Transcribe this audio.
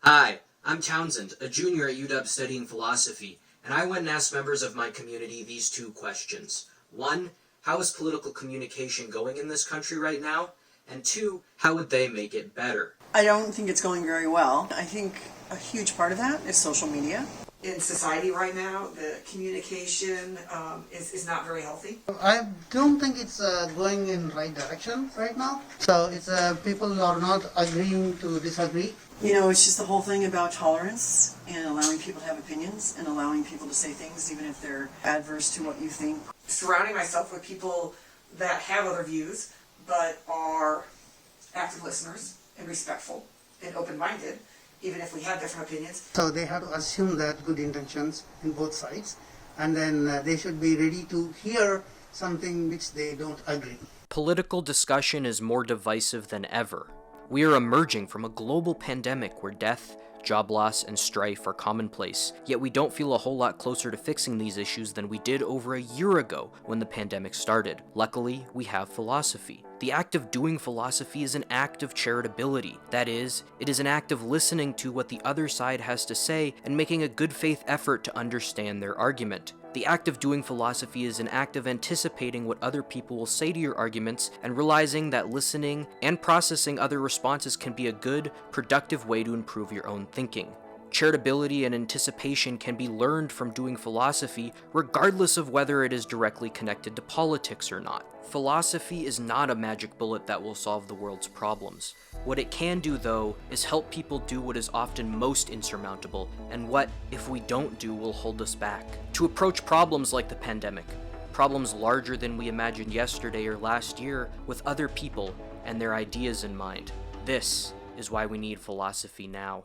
Hi, I'm Townsend, a junior at UW studying philosophy, and I went and asked members of my community these two questions. One, how is political communication going in this country right now? And two, how would they make it better? I don't think it's going very well. I think a huge part of that is social media. In society right now, the communication is not very healthy. I don't think it's going in right direction right now. So it's people are not agreeing to disagree. You know, it's just the whole thing about tolerance and allowing people to have opinions and allowing people to say things even if they're adverse to what you think. Surrounding myself with people that have other views but are active listeners and respectful and open-minded, even if we have different opinions. So they have to assume that good intentions in both sides, and then they should be ready to hear something which they don't agree. Political discussion is more divisive than ever. We are emerging from a global pandemic where death, job loss, and strife are commonplace, yet we don't feel a whole lot closer to fixing these issues than we did over a year ago when the pandemic started. Luckily, we have philosophy. The act of doing philosophy is an act of charitability. That is, it is an act of listening to what the other side has to say and making a good faith effort to understand their argument. The act of doing philosophy is an act of anticipating what other people will say to your arguments and realizing that listening and processing other responses can be a good, productive way to improve your own thinking. Charitability and anticipation can be learned from doing philosophy, regardless of whether it is directly connected to politics or not. Philosophy is not a magic bullet that will solve the world's problems. What it can do, though, is help people do what is often most insurmountable, and what, if we don't do, will hold us back. To approach problems like the pandemic, problems larger than we imagined yesterday or last year, with other people and their ideas in mind. This is why we need philosophy now.